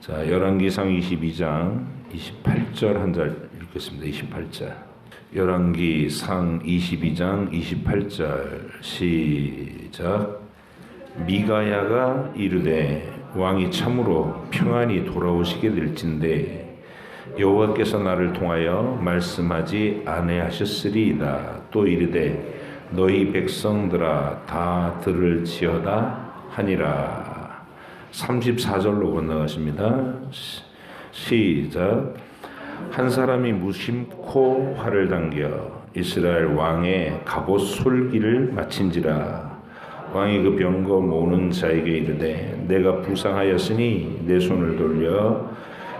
자, 열왕기상 22장 28절 한 절 읽겠습니다. 28절. 열왕기상 22장 28절 시작. 미가야가 이르되 왕이 참으로 평안히 돌아오시게 될진데 여호와께서 나를 통하여 말씀하지 아니하셨으리이다. 또 이르되 너희 백성들아 다 들을지어다 하니라. 34절로 건너가십니다. 시작. 한 사람이 무심코 활을 당겨 이스라엘 왕의 갑옷 솔기를 마친지라. 왕이 그 병거 모는 자에게 이르되 내가 부상하였으니 내 손을 돌려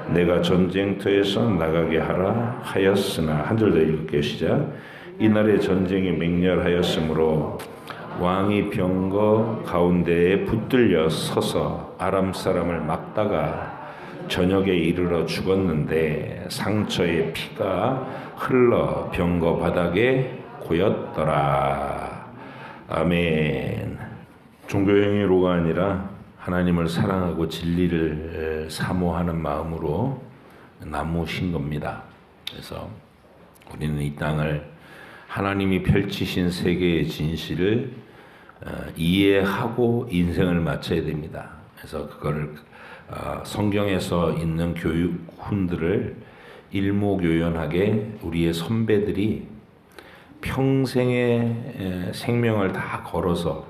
내가 전쟁터에서 나가게 하라 하였으나. 한 절 더 읽을게요. 시작. 이날에 전쟁이 맹렬하였으므로 왕이 병거 가운데에 붙들려 서서 아람 사람을 막다가 저녁에 이르러 죽었는데 상처의 피가 흘러 병거 바닥에 고였더라. 아멘. 종교 행위로가 아니라 하나님을 사랑하고 진리를 사모하는 마음으로 나무신 겁니다. 그래서 우리는 이 땅을 하나님이 펼치신 세계의 진실을 이해하고 인생을 마쳐야 됩니다. 그래서 그거를 성경에서 있는 교훈들을 일목요연하게 우리의 선배들이 평생의 생명을 다 걸어서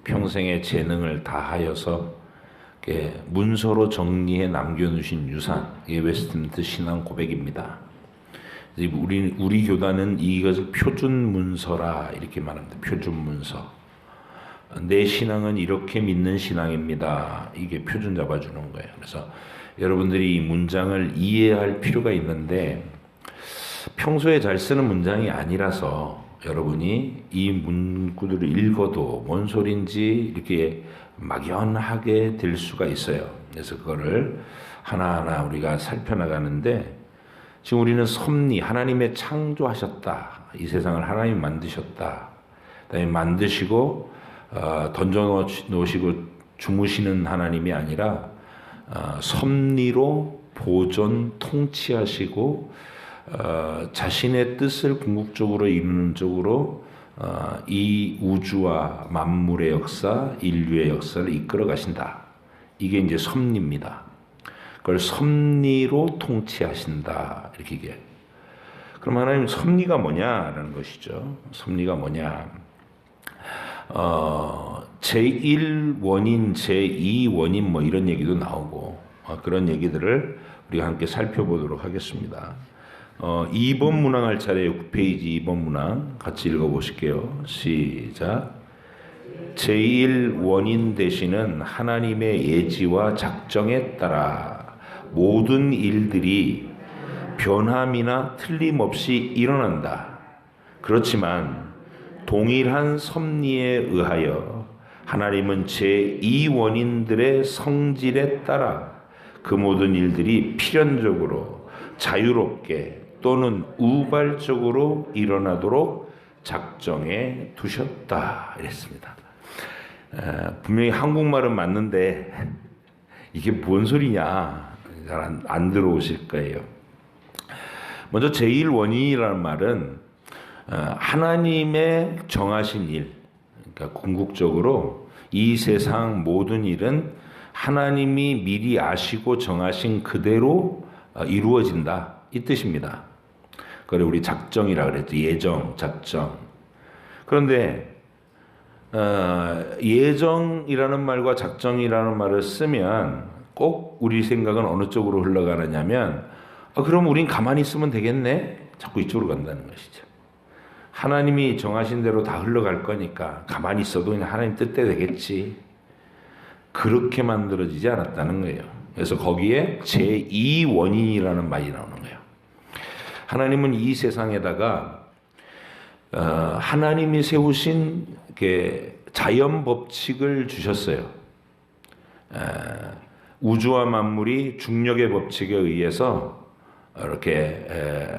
평생의 재능을 다하여서 문서로 정리해 남겨놓으신 유산, 이게 웨스트민스터 신앙 고백입니다. 우리 교단은 이것을 표준 문서라 이렇게 말합니다. 표준 문서. 내 신앙은 이렇게 믿는 신앙입니다. 이게 표준 잡아주는 거예요. 그래서 여러분들이 이 문장을 이해할 필요가 있는데 평소에 잘 쓰는 문장이 아니라서 여러분이 이 문구들을 읽어도 뭔 소린지 이렇게 막연하게 될 수가 있어요. 그래서 그거를 하나하나 우리가 살펴나가는데 지금 우리는 섭리, 하나님의 창조하셨다. 이 세상을 하나님이 만드셨다. 그다음에 만드시고 던져 놓으시고 주무시는 하나님이 아니라 섭리로 보존, 통치하시고 자신의 뜻을 궁극적으로 이루는 쪽으로 이 우주와 만물의 역사, 인류의 역사를 이끌어 가신다. 이게 이제 섭리입니다. 그걸 섭리로 통치하신다. 이렇게 얘기해요. 그럼 하나님 섭리가 뭐냐라는 것이죠. 섭리가 뭐냐. 제1원인, 제2원인 뭐 이런 얘기도 나오고 그런 얘기들을 우리가 함께 살펴보도록 하겠습니다. 2번 문항 할 차례에 9페이지 2번 문항 같이 읽어보실게요. 시작. 제1원인 되시는 하나님의 예지와 작정에 따라 모든 일들이 변함이나 틀림없이 일어난다. 그렇지만 동일한 섭리에 의하여 하나님은 제2원인들의 성질에 따라 그 모든 일들이 필연적으로 자유롭게 또는 우발적으로 일어나도록 작정해 두셨다. 이랬습니다. 분명히 한국말은 맞는데 이게 뭔 소리냐 잘 안 들어오실 거예요. 먼저 제1원인이라는 말은 하나님의 정하신 일, 그러니까 궁극적으로 이 세상 모든 일은 하나님이 미리 아시고 정하신 그대로 이루어진다. 이 뜻입니다. 그걸 우리 작정이라 그랬죠. 예정, 작정. 그런데 예정이라는 말과 작정이라는 말을 쓰면 꼭 우리 생각은 어느 쪽으로 흘러가느냐면 그럼 우린 가만히 있으면 되겠네? 자꾸 이쪽으로 간다는 것이죠. 하나님이 정하신 대로 다 흘러갈 거니까 가만히 있어도 그냥 하나님 뜻대로 되겠지. 그렇게 만들어지지 않았다는 거예요. 그래서 거기에 제2원인이라는 말이 나오는 거예요. 하나님은 이 세상에다가 하나님이 세우신 자연 법칙을 주셨어요. 우주와 만물이 중력의 법칙에 의해서 이렇게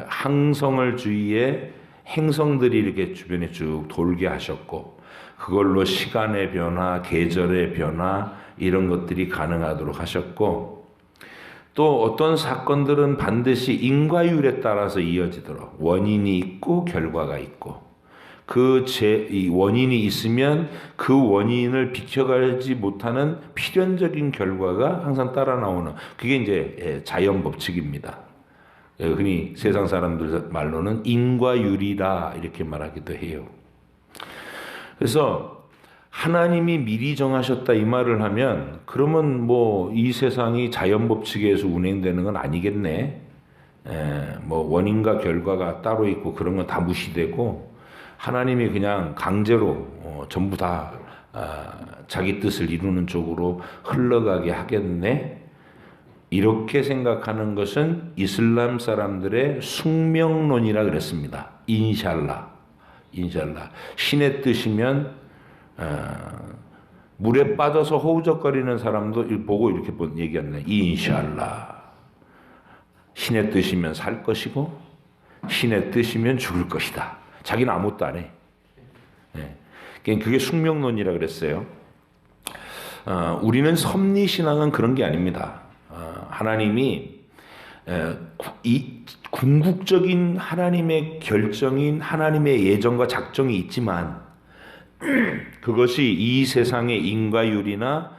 항성을 주위에 행성들이 이렇게 주변에 쭉 돌게 하셨고 그걸로 시간의 변화, 계절의 변화 이런 것들이 가능하도록 하셨고 또 어떤 사건들은 반드시 인과율에 따라서 이어지도록 원인이 있고 결과가 있고 이 원인이 있으면 그 원인을 비켜가지 못하는 필연적인 결과가 항상 따라 나오는 그게 이제 자연 법칙입니다. 흔히 세상 사람들 말로는 인과율이라 이렇게 말하기도 해요. 그래서 하나님이 미리 정하셨다 이 말을 하면 그러면 뭐 이 세상이 자연 법칙에 의해서 운행되는 건 아니겠네. 뭐 원인과 결과가 따로 있고 그런 건 다 무시되고 하나님이 그냥 강제로 전부 다 자기 뜻을 이루는 쪽으로 흘러가게 하겠네. 이렇게 생각하는 것은 이슬람 사람들의 숙명론이라 그랬습니다. 인샬라. 신의 뜻이면 물에 빠져서 허우적거리는 사람도 보고 이렇게 얘기하네. 인샬라. 신의 뜻이면 살 것이고 신의 뜻이면 죽을 것이다. 자기는 아무것도 안 해. 그게 숙명론이라 그랬어요. 우리는 섭리신앙은 그런 게 아닙니다. 하나님이 이 궁극적인 하나님의 결정인 하나님의 예정과 작정이 있지만 그것이 이 세상의 인과율이나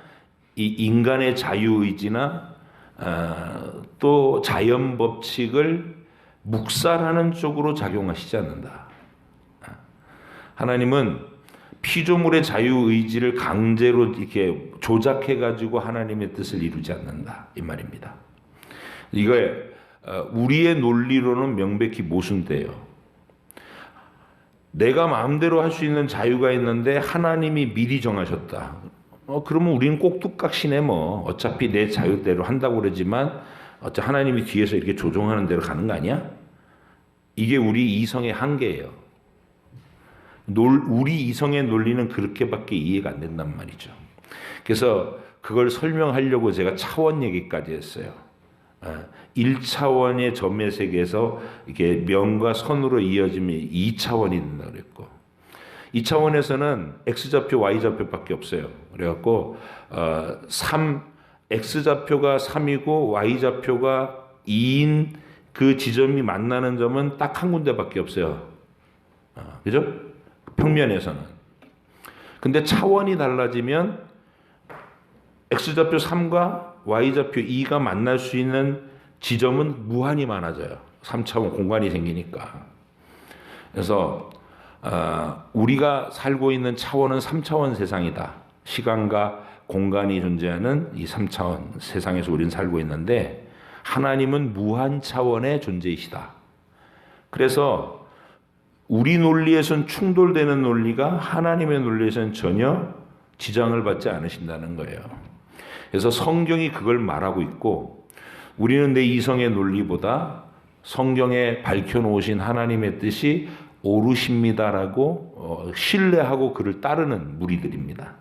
이 인간의 자유의지나 또 자연 법칙을 묵살하는 쪽으로 작용하시지 않는다. 하나님은 피조물의 자유의지를 강제로 이렇게 조작해가지고 하나님의 뜻을 이루지 않는다. 이 말입니다. 이거에 우리의 논리로는 명백히 모순돼요. 내가 마음대로 할 수 있는 자유가 있는데 하나님이 미리 정하셨다. 그러면 우리는 꼭두각시네 뭐. 어차피 내 자유대로 한다고 그러지만 어차피 하나님이 뒤에서 이렇게 조종하는 대로 가는 거 아니야? 이게 우리 이성의 한계예요. 우리 이성의 논리는 그렇게밖에 이해가 안 된단 말이죠. 그래서 그걸 설명하려고 제가 차원 얘기까지 했어요. 1차원의 점의 세계에서 이렇게 면과 선으로 이어지면 2차원이 된다 그랬고 2차원에서는 X좌표, Y좌표밖에 없어요. 그래갖고 X좌표가 3이고 Y좌표가 2인 그 지점이 만나는 점은 딱 한 군데밖에 없어요. 그죠? 평면에서는. 근데 차원이 달라지면 X좌표 3과 Y좌표 2가 만날 수 있는 지점은 무한히 많아져요. 3차원 공간이 생기니까. 그래서 우리가 살고 있는 차원은 3차원 세상이다. 시간과 공간이 존재하는 이 3차원 세상에서 우리는 살고 있는데 하나님은 무한 차원의 존재이시다. 그래서 우리 논리에선 충돌되는 논리가 하나님의 논리에서는 전혀 지장을 받지 않으신다는 거예요. 그래서 성경이 그걸 말하고 있고 우리는 내 이성의 논리보다 성경에 밝혀놓으신 하나님의 뜻이 옳으십니다라고 신뢰하고 그를 따르는 무리들입니다.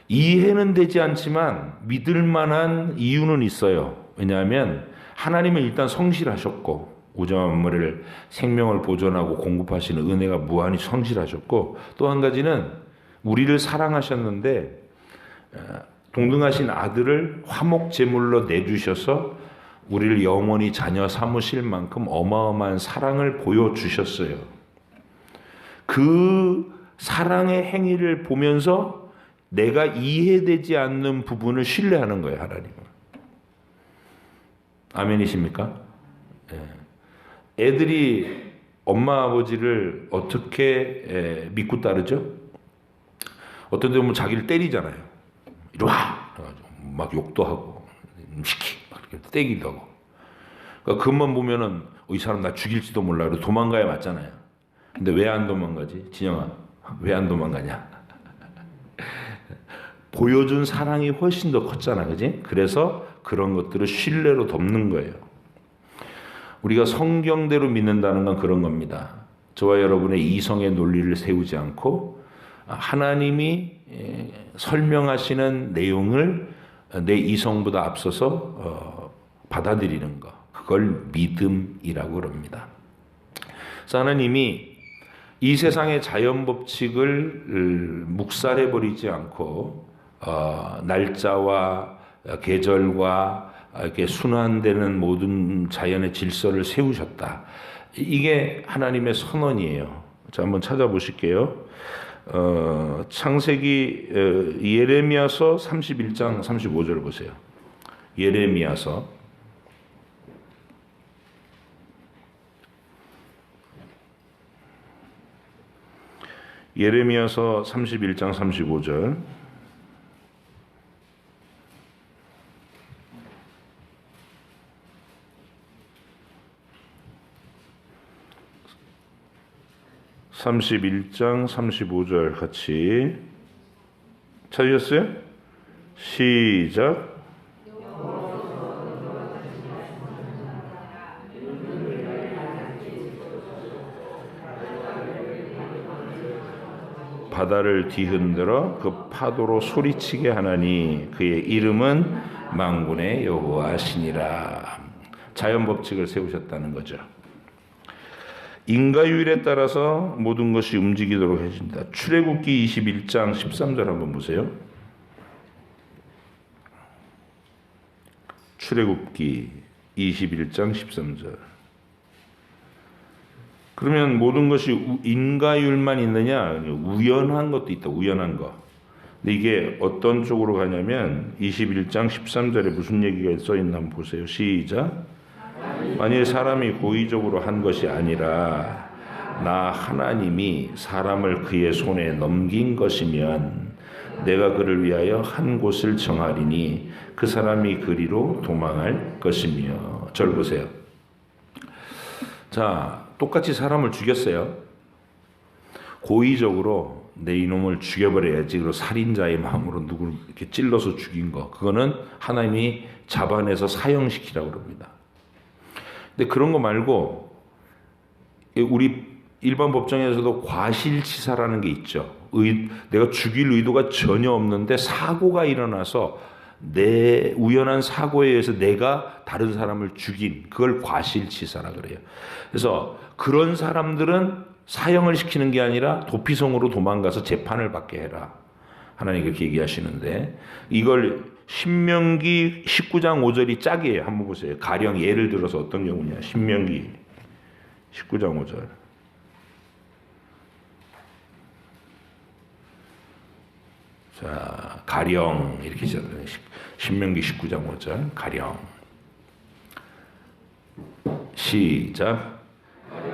이해는 되지 않지만 믿을 만한 이유는 있어요. 왜냐하면 하나님은 일단 성실하셨고 오전 만물을 생명을 보존하고 공급하시는 은혜가 무한히 성실하셨고 또 한 가지는 우리를 사랑하셨는데 동등하신 아들을 화목 제물로 내주셔서 우리를 영원히 자녀 삼으실 만큼 어마어마한 사랑을 보여주셨어요. 그 사랑의 행위를 보면서 내가 이해되지 않는 부분을 신뢰하는 거예요, 하나님은. 아멘이십니까? 애들이 엄마 아버지를 어떻게 믿고 따르죠? 어떤 데 보면 자기를 때리잖아요. 이리 와! 막 욕도 하고 시키! 막 이렇게 때기도 하고. 그러니까 그것만 보면은 이 사람 나 죽일지도 몰라. 그래서 도망가야 맞잖아요. 근데 왜 안 도망가지? 진영아, 왜 안 도망가냐? 보여준 사랑이 훨씬 더 컸잖아, 그지? 그래서 그런 것들을 신뢰로 덮는 거예요. 우리가 성경대로 믿는다는 건 그런 겁니다. 저와 여러분의 이성의 논리를 세우지 않고 하나님이 설명하시는 내용을 내 이성보다 앞서서 받아들이는 것. 그걸 믿음이라고 그럽니다. 그래서 하나님이 이 세상의 자연 법칙을 묵살해버리지 않고 날짜와 계절과 이렇게 순환되는 모든 자연의 질서를 세우셨다. 이게 하나님의 선언이에요. 자, 한번 찾아보실게요. 창세기 예레미야서 31장 35절 보세요. 예레미야서 31장 35절. (31장 35절) 같이 찾으셨어요? 시작. 바다를 뒤흔들어 그 파도로 소리치게 하나니 그의 이름은 만군의 여호와시니라. 자연 법칙을 세우셨다는 거죠. 인과율에 따라서 모든 것이 움직이도록 해준다. 출애굽기 21장 13절 한번 보세요. 출애굽기 21장 13절. 그러면 모든 것이 인과율만 있느냐? 우연한 것도 있다. 우연한 거. 근데 이게 어떤 쪽으로 가냐면 21장 13절에 무슨 얘기가 써 있나 한번 보세요. 시작. 만일 사람이 고의적으로 한 것이 아니라 나 하나님이 사람을 그의 손에 넘긴 것이면 내가 그를 위하여 한 곳을 정하리니 그 사람이 그리로 도망할 것이며. 저를 보세요. 자, 똑같이 사람을 죽였어요. 고의적으로 내 이놈을 죽여버려야지. 그리고 살인자의 마음으로 누구를 이렇게 찔러서 죽인 거. 그거는 하나님이 잡아내서 사형시키라고 그럽니다. 근데 그런 거 말고 우리 일반 법정에서도 과실치사라는 게 있죠. 내가 죽일 의도가 전혀 없는데 사고가 일어나서 내 우연한 사고에 의해서 내가 다른 사람을 죽인, 그걸 과실치사라 그래요. 그래서 그런 사람들은 사형을 시키는 게 아니라 도피성으로 도망가서 재판을 받게 해라. 하나님 그렇게 얘기하시는데, 이걸 신명기 19장 5절이 짝이에요. 한번 보세요. 가령 예를 들어서 어떤 경우냐. 신명기 19장 5절. 자, 가령 이렇게 시작해요. 신명기 19장 5절. 가령. 시작.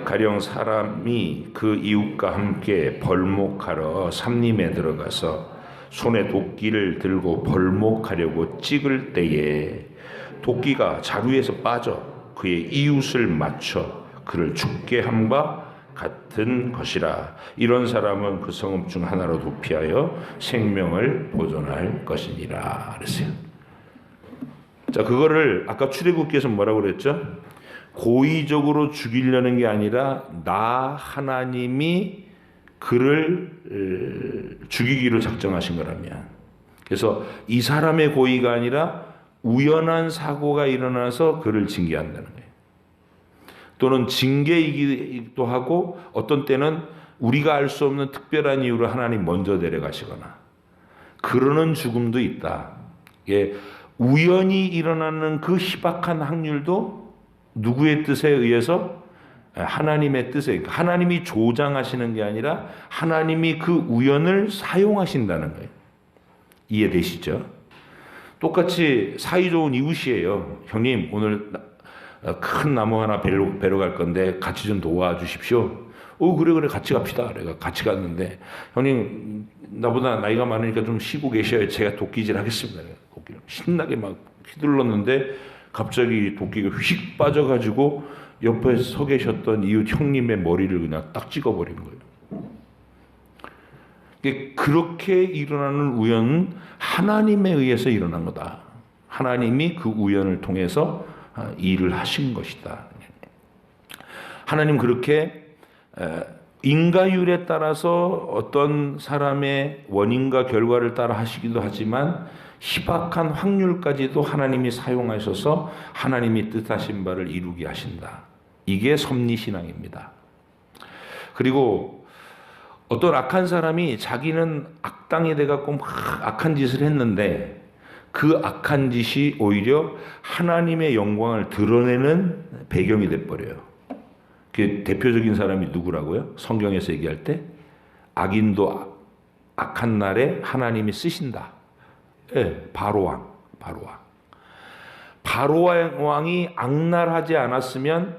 가령 사람이 그 이웃과 함께 벌목하러 삼림에 들어가서 손에 도끼를 들고 벌목하려고 찍을 때에 도끼가 자루에서 빠져 그의 이웃을 맞춰 그를 죽게 한 바 같은 것이라. 이런 사람은 그 성읍 중 하나로 도피하여 생명을 보존할 것이니라 그랬어요. 자, 그거를 아까 출애굽기에서 뭐라고 그랬죠? 고의적으로 죽이려는 게 아니라 나 하나님이 그를 죽이기로 작정하신 거라면, 그래서 이 사람의 고의가 아니라 우연한 사고가 일어나서 그를 징계한다는 거예요. 또는 징계이기도 하고 어떤 때는 우리가 알 수 없는 특별한 이유로 하나님 먼저 내려가시거나 그러는 죽음도 있다. 예, 우연히 일어나는 그 희박한 확률도 누구의 뜻에 의해서? 하나님의 뜻에, 하나님이 조장하시는 게 아니라 하나님이 그 우연을 사용하신다는 거예요. 이해되시죠? 똑같이 사이좋은 이웃이에요. 형님, 오늘 큰 나무 하나 베러 갈 건데 같이 좀 도와주십시오. 그래 같이 갑시다. 내가 같이 갔는데, 형님 나보다 나이가 많으니까 좀 쉬고 계셔야 제가 도끼질 하겠습니다. 도끼를 신나게 막 휘둘렀는데 갑자기 도끼가 휙 빠져가지고 옆에 서 계셨던 이웃 형님의 머리를 그냥 딱 찍어버린 거예요. 그렇게 일어나는 우연은 하나님에 의해서 일어난 거다. 하나님이 그 우연을 통해서 일을 하신 것이다. 하나님 그렇게 인과율에 따라서 어떤 사람의 원인과 결과를 따라 하시기도 하지만 희박한 확률까지도 하나님이 사용하셔서 하나님이 뜻하신 바를 이루게 하신다. 이게 섭리신앙입니다. 그리고 어떤 악한 사람이 자기는 악당이 돼갖고 막 악한 짓을 했는데 그 악한 짓이 오히려 하나님의 영광을 드러내는 배경이 돼버려요. 그 대표적인 사람이 누구라고요? 성경에서 얘기할 때 악인도 악한 날에 하나님이 쓰신다. 예, 바로왕. 바로왕이 악랄하지 않았으면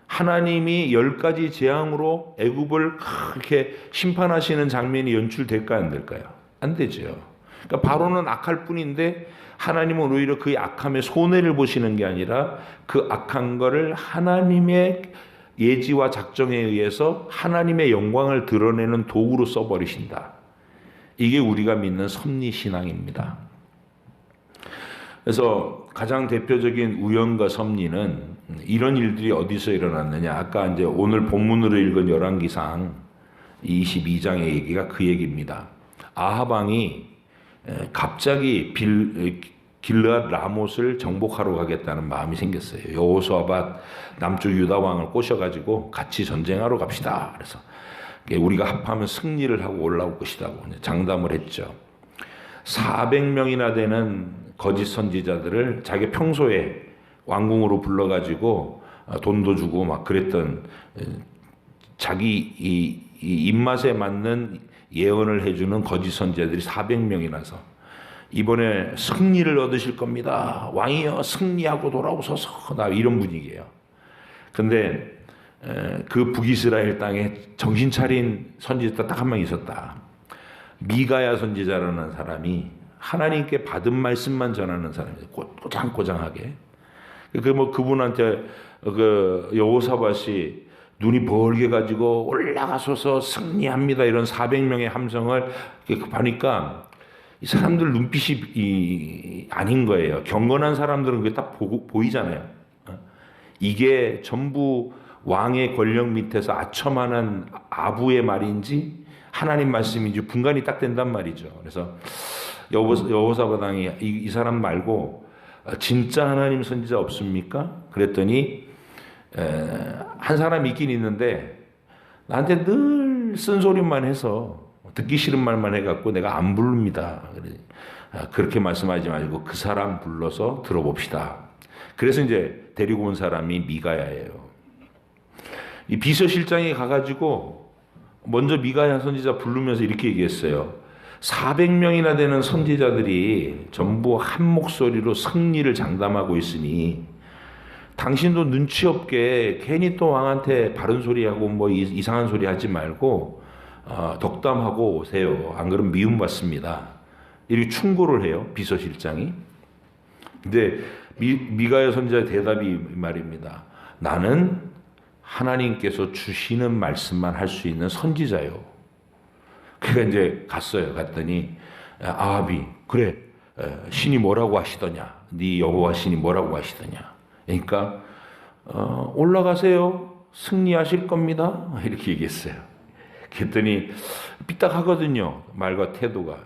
하나님이 10가지 재앙으로 애굽을 그렇게 심판하시는 장면이 연출될까요? 안 될까요? 안 되죠. 그러니까 바로는 악할 뿐인데 하나님은 오히려 그의 악함에 손해를 보시는 게 아니라 그 악한 거를 하나님의 예지와 작정에 의해서 하나님의 영광을 드러내는 도구로 써버리신다. 이게 우리가 믿는 섭리신앙입니다. 그래서 가장 대표적인 우연과 섭리는 이런 일들이 어디서 일어났느냐. 아까 이제 오늘 본문으로 읽은 열왕기상 22장의 얘기가 그 얘기입니다. 아합 왕이 갑자기 길르앗 라못을 정복하러 가겠다는 마음이 생겼어요. 여호수아밧 남쪽 유다 왕을 꼬셔가지고 같이 전쟁하러 갑시다. 그래서 우리가 합하면 승리를 하고 올라올 것이라고 장담을 했죠. 400명이나 되는 거짓 선지자들을 자기 평소에 왕궁으로 불러가지고 돈도 주고 막 그랬던 자기 이 입맛에 맞는 예언을 해주는 거짓 선지자들이 400명이나서 이번에 승리를 얻으실 겁니다. 왕이여 승리하고 돌아오소서. 나 이런 분위기예요. 근데 그 북이스라엘 땅에 정신 차린 선지자 딱 한 명 있었다. 미가야 선지자라는 사람이 하나님께 받은 말씀만 전하는 사람이에요. 꼬장꼬장하게. 그분한테 여호사밧이 눈이 벌게 가지고 올라가소서 승리합니다. 이런 400명의 함성을 하니까 이 사람들 눈빛이 아닌 거예요. 경건한 사람들은 그게 딱 보이잖아요. 이게 전부 왕의 권력 밑에서 아첨하는 아부의 말인지 하나님 말씀인지 분간이 딱 된단 말이죠. 그래서 여호사밧 왕이 이 사람 말고 진짜 하나님 선지자 없습니까? 그랬더니 한 사람 있긴 있는데 나한테 늘 쓴소리만 해서 듣기 싫은 말만 해갖고 내가 안 부릅니다. 그렇게 말씀하지 말고 그 사람 불러서 들어봅시다. 그래서 이제 데리고 온 사람이 미가야예요. 이 비서실장이 가가지고 먼저 미가야 선지자 부르면서 이렇게 얘기했어요. 400명이나 되는 선지자들이 전부 한 목소리로 승리를 장담하고 있으니 당신도 눈치 없게 괜히 또 왕한테 바른 소리하고 뭐 이상한 소리 하지 말고 덕담하고 오세요. 안 그러면 미움받습니다. 이렇게 충고를 해요. 비서실장이. 근데 미가야 선지자의 대답이 말입니다. 나는 하나님께서 주시는 말씀만 할 수 있는 선지자요. 그러니까 이제 갔어요. 갔더니 아합이 그래 신이 뭐라고 하시더냐. 네 여호와 신이 뭐라고 하시더냐. 그러니까 올라가세요. 승리하실 겁니다. 이렇게 얘기했어요. 그랬더니 삐딱하거든요. 말과 태도가.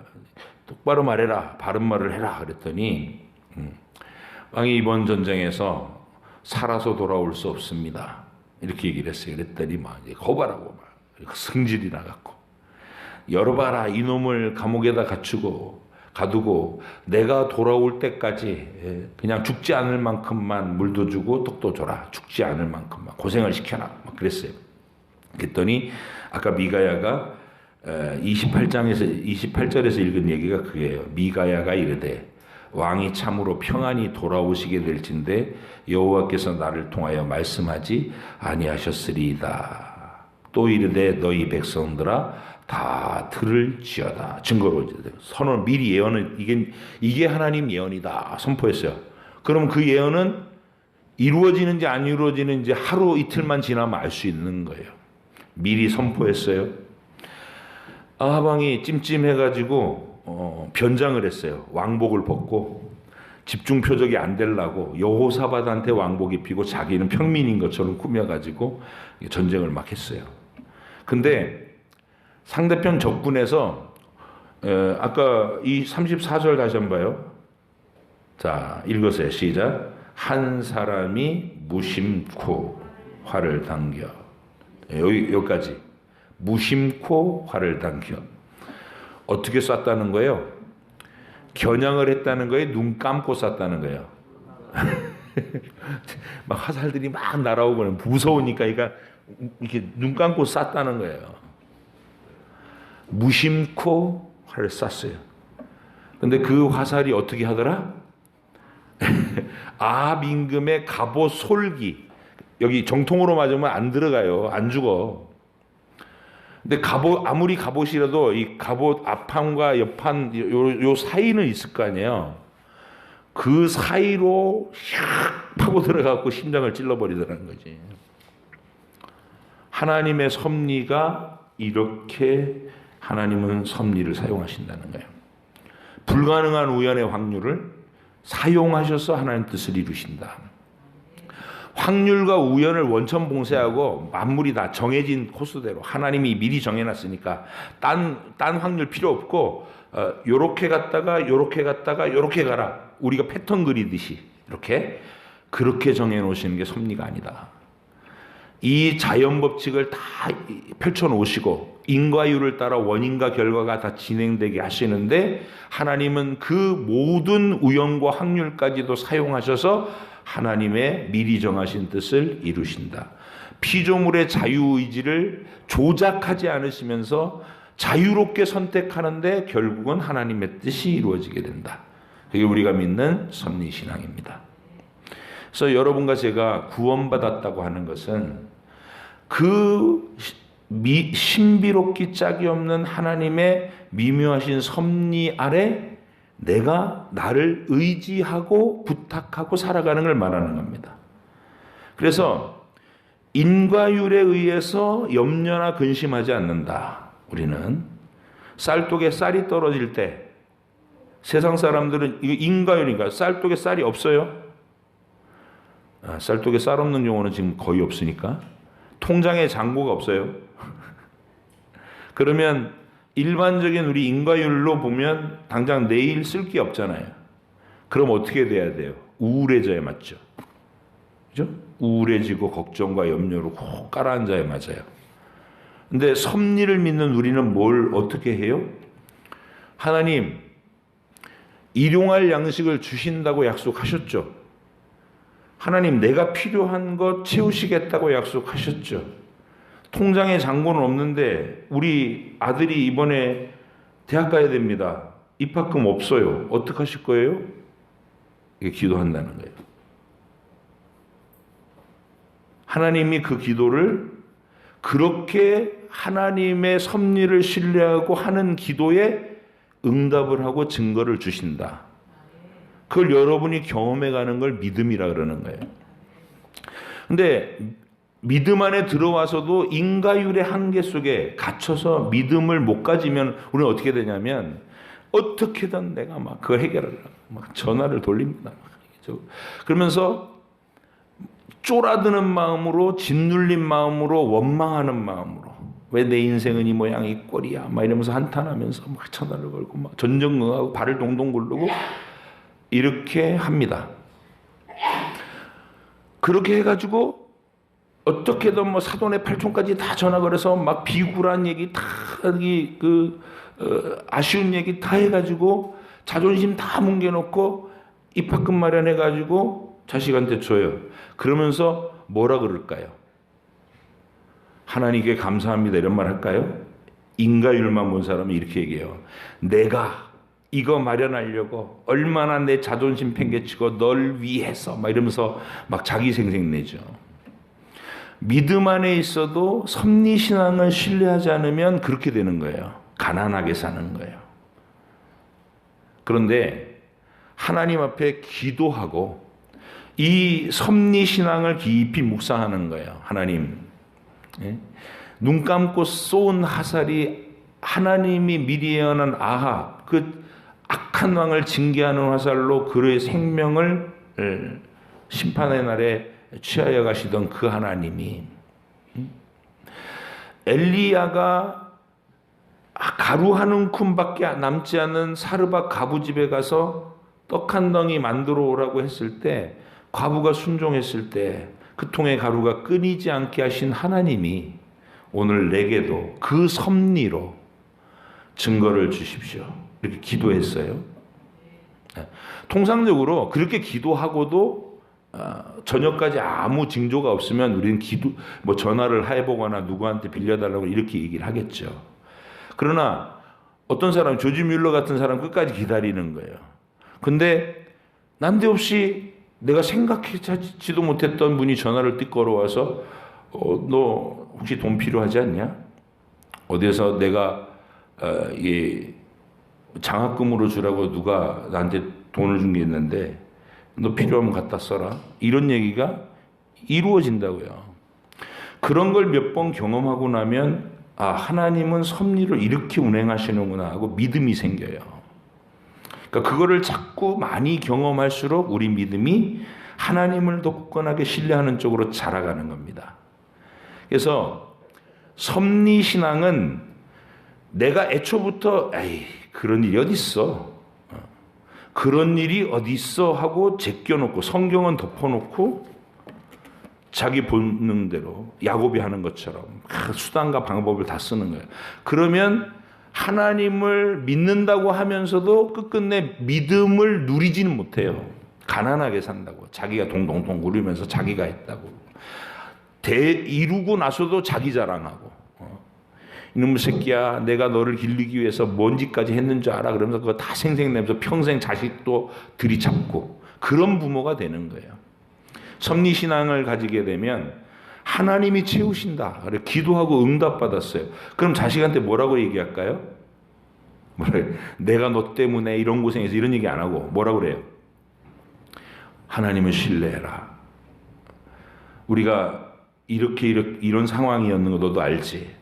똑바로 말해라. 바른 말을 해라. 그랬더니 왕이 이번 전쟁에서 살아서 돌아올 수 없습니다. 이렇게 얘기를 했어요. 그랬더니 막 거발하고 막 승질이 나갔고 열어봐라. 이놈을 감옥에다 가두고 내가 돌아올 때까지 그냥 죽지 않을 만큼만 물도 주고 떡도 줘라. 죽지 않을 만큼만 고생을 시켜라. 막 그랬어요. 그랬더니 아까 미가야가 28절에서 읽은 얘기가 그게요. 미가야가 이르되 왕이 참으로 평안히 돌아오시게 될진데 여호와께서 나를 통하여 말씀하지 아니하셨으리이다. 또 이르되 너희 백성들아 다 들을지어다. 증거로 선언 미리 예언은 이게 하나님 예언이다 선포했어요. 그럼 그 예언은 이루어지는지 안 이루어지는지 하루 이틀만 지나면 알 수 있는 거예요. 미리 선포했어요. 아합 왕이 찜찜해가지고 변장을 했어요. 왕복을 벗고 집중 표적이 안 되려고 여호사밧한테 왕복 입히고 자기는 평민인 것처럼 꾸며가지고 전쟁을 막 했어요. 근데 상대편 적군에서 아까 이 34절 다시 한번 봐요. 자, 읽으세요. 시작. 한 사람이 무심코 활을 당겨. 여기까지. 무심코 활을 당겨. 어떻게 쐈다는 거예요? 겨냥을 했다는 거에 눈 감고 쐈다는 거예요. 막 화살들이 막 날아오고 무서우니까 이렇게 눈 감고 쐈다는 거예요. 무심코 활을 쐈어요. 근데 그 화살이 어떻게 하더라? 아합 임금의 갑옷 솔기, 여기 정통으로 맞으면 안 들어가요. 안 죽어. 근데 갑옷, 아무리 갑옷이라도 이 갑옷 앞판과 옆판 요 사이는 있을 거 아니에요. 그 사이로 샥 파고 들어가고 심장을 찔러버리더라는 거지. 하나님의 섭리가 이렇게 하나님은 섭리를 사용하신다는 거예요. 불가능한 우연의 확률을 사용하셔서 하나님 뜻을 이루신다. 확률과 우연을 원천 봉쇄하고 만물이 다 정해진 코스대로 하나님이 미리 정해놨으니까 딴 확률 필요 없고 요렇게 갔다가 요렇게 갔다가 요렇게 가라. 우리가 패턴 그리듯이 그렇게 정해놓으시는 게 섭리가 아니다. 이 자연 법칙을 다 펼쳐놓으시고 인과율을 따라 원인과 결과가 다 진행되게 하시는데 하나님은 그 모든 우연과 확률까지도 사용하셔서 하나님의 미리 정하신 뜻을 이루신다. 피조물의 자유의지를 조작하지 않으시면서 자유롭게 선택하는데 결국은 하나님의 뜻이 이루어지게 된다. 그게 우리가 믿는 섭리신앙입니다. 그래서 여러분과 제가 구원받았다고 하는 것은 그 신비롭기 짝이 없는 하나님의 미묘하신 섭리 아래 내가 나를 의지하고 부탁하고 살아가는 걸 말하는 겁니다. 그래서 인과율에 의해서 염려나 근심하지 않는다. 우리는 쌀독에 쌀이 떨어질 때 세상 사람들은 이거 인과율이니까 쌀독에 쌀이 없어요. 쌀독에 쌀 없는 경우는 지금 거의 없으니까 통장에 잔고가 없어요. 그러면 일반적인 우리 인과율로 보면 당장 내일 쓸 게 없잖아요. 그럼 어떻게 돼야 돼요? 우울해져야 맞죠. 그죠? 우울해지고 걱정과 염려로 꼭 깔아앉아야 맞아요. 근데 섭리를 믿는 우리는 뭘 어떻게 해요? 하나님, 일용할 양식을 주신다고 약속하셨죠. 하나님, 내가 필요한 것 채우시겠다고 약속하셨죠. 통장에 잔고는 없는데 우리 아들이 이번에 대학 가야 됩니다. 입학금 없어요. 어떡하실 거예요? 이게 기도한다는 거예요. 하나님이 그 기도를 그렇게 하나님의 섭리를 신뢰하고 하는 기도에 응답을 하고 증거를 주신다. 그걸 여러분이 경험해 가는 걸 믿음이라 그러는 거예요. 근데 믿음 안에 들어와서도 인과율의 한계 속에 갇혀서 믿음을 못 가지면 우리는 어떻게 되냐면 어떻게든 내가 막 그걸 해결하려고 막 전화를 돌립니다. 그러면서 쫄아드는 마음으로 짓눌린 마음으로 원망하는 마음으로 왜 내 인생은 이 모양 이 꼴이야 막 이러면서 한탄하면서 막 전화를 걸고 막 전전긍긍하고 발을 동동 구르고 이렇게 합니다. 그렇게 해가지고 어떻게든 뭐 사돈의 팔촌까지 다 전화 걸어서 막 비굴한 얘기 다 아쉬운 얘기 다 해가지고 자존심 다 뭉개놓고 입학금 마련해가지고 자식한테 줘요. 그러면서 뭐라 그럴까요? 하나님께 감사합니다 이런 말 할까요? 인과율만 본 사람은 이렇게 얘기해요. 내가 이거 마련하려고 얼마나 내 자존심 팽개치고 널 위해서 막 이러면서 막 자기 생색내죠. 믿음 안에 있어도 섭리신앙을 신뢰하지 않으면 그렇게 되는 거예요. 가난하게 사는 거예요. 그런데 하나님 앞에 기도하고 이 섭리신앙을 깊이 묵상하는 거예요. 하나님, 눈 감고 쏜 화살이 하나님이 미리 예언한 아합 그 악한 왕을 징계하는 화살로 그의 생명을 심판의 날에 취하여 가시던 그 하나님이 엘리야가 가루 한 움큼밖에 남지 않은 사르밧 과부 집에 가서 떡 한 덩이 만들어 오라고 했을 때 과부가 순종했을 때 그 통의 가루가 끊이지 않게 하신 하나님이 오늘 내게도 그 섭리로 증거를 주십시오. 이렇게 기도했어요. 통상적으로 그렇게 기도하고도 저녁까지 아무 징조가 없으면 우리는 뭐 전화를 해보거나 누구한테 빌려달라고 이렇게 얘기를 하겠죠. 그러나 어떤 사람, 조지 뮬러 같은 사람 끝까지 기다리는 거예요. 근데 난데없이 내가 생각하지도 못했던 분이 전화를 띡 걸어와서 너 혹시 돈 필요하지 않냐? 어디서 내가 장학금으로 주라고 누가 나한테 돈을 준 게 있는데 너 필요하면 갖다 써라. 이런 얘기가 이루어진다고요. 그런 걸 몇 번 경험하고 나면 하나님은 섭리를 이렇게 운행하시는구나 하고 믿음이 생겨요. 그러니까 그거를 자꾸 많이 경험할수록 우리 믿음이 하나님을 더 굳건하게 신뢰하는 쪽으로 자라가는 겁니다. 그래서 섭리신앙은 내가 애초부터 그런 일이 어디 있어? 그런 일이 어디 있어? 하고 제껴놓고 성경은 덮어놓고 자기 본능대로 야곱이 하는 것처럼 수단과 방법을 다 쓰는 거예요. 그러면 하나님을 믿는다고 하면서도 끝끝내 믿음을 누리지는 못해요. 가난하게 산다고. 자기가 동동동 구르면서 자기가 했다고. 이루고 나서도 자기 자랑하고. 이놈의 새끼야, 내가 너를 기르기 위해서 뭔 짓까지 했는 줄 알아? 그러면서 그거 다 생생내면서 평생 자식도 들이잡고 그런 부모가 되는 거예요. 섭리신앙을 가지게 되면 하나님이 채우신다. 그래, 기도하고 응답받았어요. 그럼 자식한테 뭐라고 얘기할까요? 내가 너 때문에 이런 고생해서 이런 얘기 안 하고 뭐라고 그래요? 하나님을 신뢰해라. 우리가 이런 상황이었는 거 너도 알지?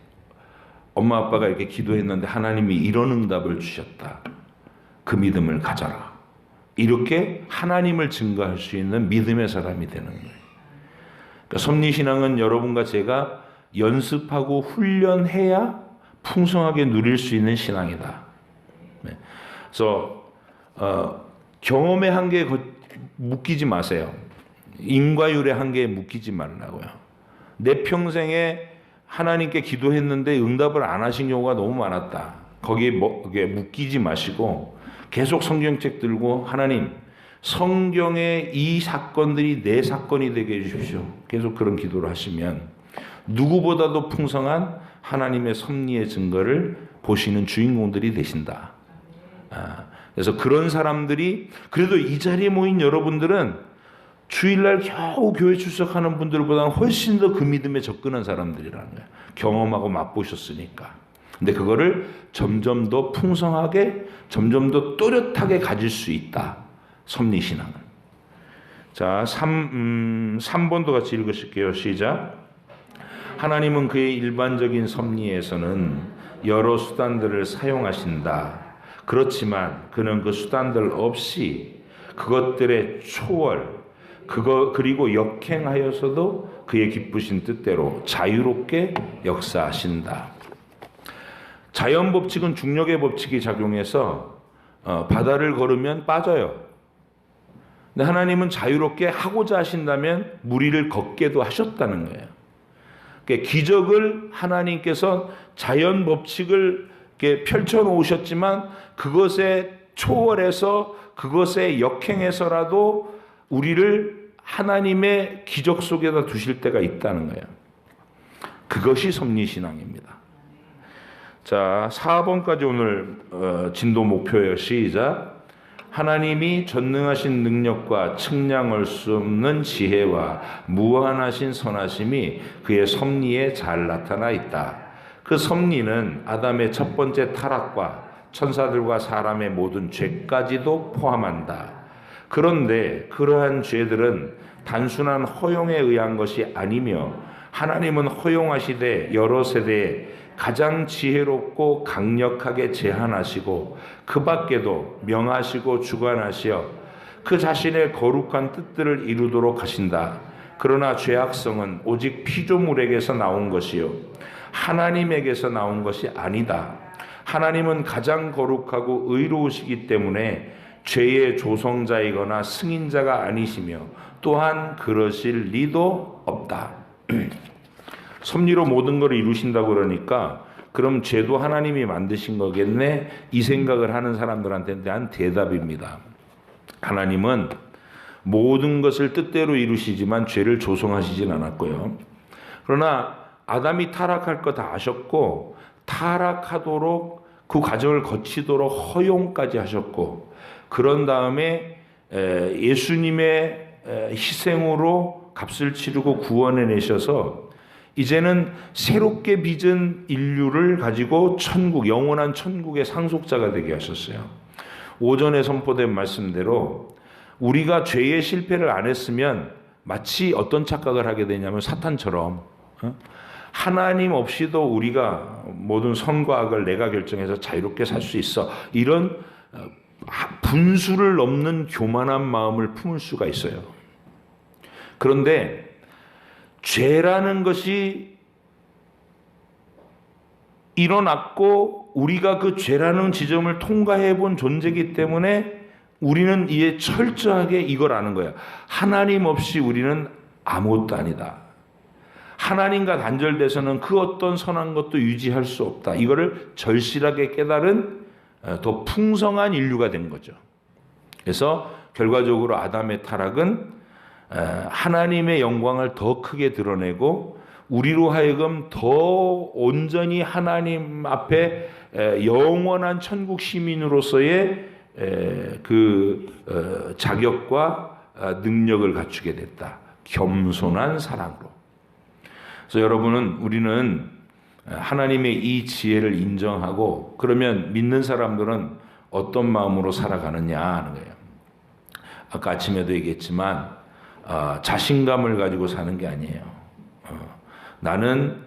엄마 아빠가 이렇게 기도했는데 하나님이 이런 응답을 주셨다. 그 믿음을 가져라. 이렇게 하나님을 증거할 수 있는 믿음의 사람이 되는 거예요. 그러니까 섭리신앙은 여러분과 제가 연습하고 훈련해야 풍성하게 누릴 수 있는 신앙이다. 그래서 경험의 한계에 묶이지 마세요. 인과율의 한계에 묶이지 말라고요. 내 평생에 하나님께 기도했는데 응답을 안 하신 경우가 너무 많았다. 거기에 묶이지 마시고 계속 성경책 들고 하나님 성경의 이 사건들이 내 사건이 되게 해주십시오. 계속 그런 기도를 하시면 누구보다도 풍성한 하나님의 섭리의 증거를 보시는 주인공들이 되신다. 그래서 그런 사람들이 그래도 이 자리에 모인 여러분들은 주일날 겨우 교회 출석하는 분들보다는 훨씬 더 그 믿음에 접근한 사람들이라는 거예요. 경험하고 맛보셨으니까. 근데 그거를 점점 더 풍성하게, 점점 더 또렷하게 가질 수 있다. 섭리신앙은. 자, 3번도 같이 읽으실게요. 시작. 하나님은 그의 일반적인 섭리에서는 여러 수단들을 사용하신다. 그렇지만 그는 그 수단들 없이 그것들의 초월, 그리고 역행하여서도 그의 기쁘신 뜻대로 자유롭게 역사하신다. 자연 법칙은 중력의 법칙이 작용해서 바다를 걸으면 빠져요. 근데 하나님은 자유롭게 하고자 하신다면 무리를 걷게도 하셨다는 거예요. 그러니까 기적을 하나님께서 자연 법칙을 이렇게 펼쳐 놓으셨지만 그것에 초월해서 그것에 역행해서라도 우리를 하나님의 기적 속에다 두실 때가 있다는 거예요. 그것이 섭리신앙입니다. 자, 4번까지 오늘 진도 목표예요. 시작. 하나님이 전능하신 능력과 측량할 수 없는 지혜와 무한하신 선하심이 그의 섭리에 잘 나타나 있다. 그 섭리는 아담의 첫 번째 타락과 천사들과 사람의 모든 죄까지도 포함한다. 그런데 그러한 죄들은 단순한 허용에 의한 것이 아니며 하나님은 허용하시되 여러 세대에 가장 지혜롭고 강력하게 제한하시고 그 밖에도 명하시고 주관하시어 그 자신의 거룩한 뜻들을 이루도록 하신다. 그러나 죄악성은 오직 피조물에게서 나온 것이요 하나님에게서 나온 것이 아니다. 하나님은 가장 거룩하고 의로우시기 때문에 죄의 조성자이거나 승인자가 아니시며 또한 그러실 리도 없다. 섭리로 모든 걸 이루신다고 그러니까 그럼 죄도 하나님이 만드신 거겠네? 이 생각을 하는 사람들한테 대한 대답입니다. 하나님은 모든 것을 뜻대로 이루시지만 죄를 조성하시진 않았고요. 그러나 아담이 타락할 거 다 아셨고 타락하도록 그 과정을 거치도록 허용까지 하셨고, 그런 다음에 예수님의 희생으로 값을 치르고 구원해 내셔서 이제는 새롭게 빚은 인류를 가지고 천국, 영원한 천국의 상속자가 되게 하셨어요. 오전에 선포된 말씀대로 우리가 죄의 실패를 안 했으면 마치 어떤 착각을 하게 되냐면 사탄처럼 하나님 없이도 우리가 모든 선과 악을 내가 결정해서 자유롭게 살 수 있어, 이런 분수를 넘는 교만한 마음을 품을 수가 있어요. 그런데 죄라는 것이 일어났고 우리가 그 죄라는 지점을 통과해 본 존재이기 때문에 우리는 이에 철저하게 이걸 아는 거야. 하나님 없이 우리는 아무것도 아니다. 하나님과 단절돼서는 그 어떤 선한 것도 유지할 수 없다. 이거를 절실하게 깨달은 더 풍성한 인류가 된 거죠. 그래서 결과적으로 아담의 타락은 하나님의 영광을 더 크게 드러내고 우리로 하여금 더 온전히 하나님 앞에 영원한 천국 시민으로서의 그 자격과 능력을 갖추게 됐다. 겸손한 사랑으로. 그래서 여러분은, 우리는 하나님의 이 지혜를 인정하고 그러면 믿는 사람들은 어떤 마음으로 살아가느냐 하는 거예요. 아까 아침에도 얘기했지만 자신감을 가지고 사는 게 아니에요. 나는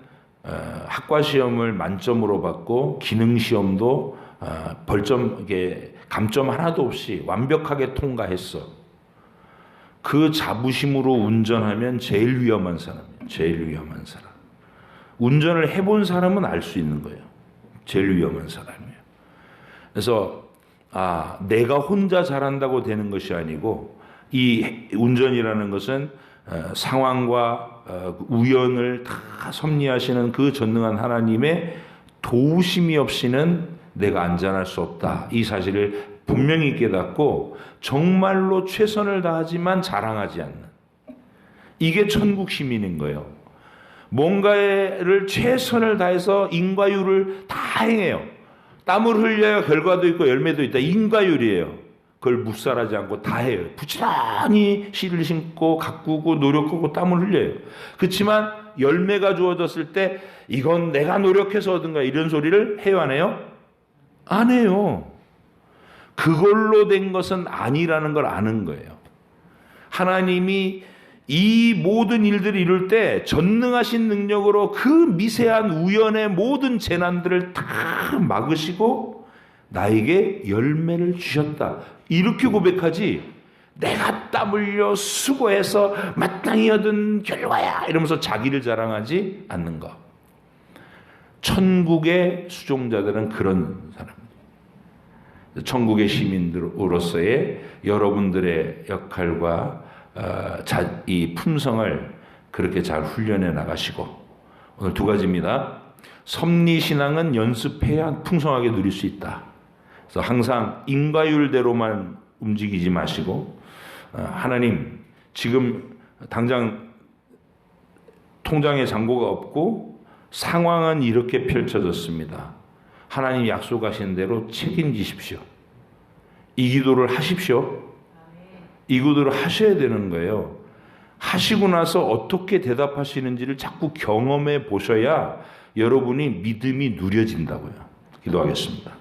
학과 시험을 만점으로 받고 기능 시험도 벌점, 이게 감점 하나도 없이 완벽하게 통과했어. 그 자부심으로 운전하면 제일 위험한 사람이에요. 제일 위험한 사람. 운전을 해본 사람은 알 수 있는 거예요. 제일 위험한 사람이에요. 그래서 내가 혼자 잘한다고 되는 것이 아니고, 이 운전이라는 것은 상황과 우연을 다 섭리하시는 그 전능한 하나님의 도우심이 없이는 내가 안전할 수 없다. 이 사실을 분명히 깨닫고 정말로 최선을 다하지만 자랑하지 않는, 이게 천국 시민인 거예요. 뭔가를 최선을 다해서 인과율을 다 행해요. 땀을 흘려야 결과도 있고 열매도 있다. 인과율이에요. 그걸 묵살하지 않고 다 해요. 부지런히 씨를 심고 가꾸고 노력하고 땀을 흘려요. 그렇지만 열매가 주어졌을 때 이건 내가 노력해서 얻은 거야, 이런 소리를 해요, 안 해요? 안 해요. 그걸로 된 것은 아니라는 걸 아는 거예요. 하나님이 이 모든 일들을 이룰 때 전능하신 능력으로 그 미세한 우연의 모든 재난들을 다 막으시고 나에게 열매를 주셨다. 이렇게 고백하지, 내가 땀 흘려 수고해서 마땅히 얻은 결과야 이러면서 자기를 자랑하지 않는 것. 천국의 수종자들은 그런 사람입니다. 천국의 시민으로서의 여러분들의 역할과 이 품성을 그렇게 잘 훈련해 나가시고, 오늘 두 가지입니다. 섭리신앙은 연습해야 풍성하게 누릴 수 있다. 그래서 항상 인과율대로만 움직이지 마시고, 하나님 지금 당장 통장에 잔고가 없고 상황은 이렇게 펼쳐졌습니다. 하나님 약속하신 대로 책임지십시오. 이 기도를 하십시오. 이 기도를 하셔야 되는 거예요. 하시고 나서 어떻게 대답하시는지를 자꾸 경험해 보셔야 여러분이 믿음이 누려진다고요. 기도하겠습니다.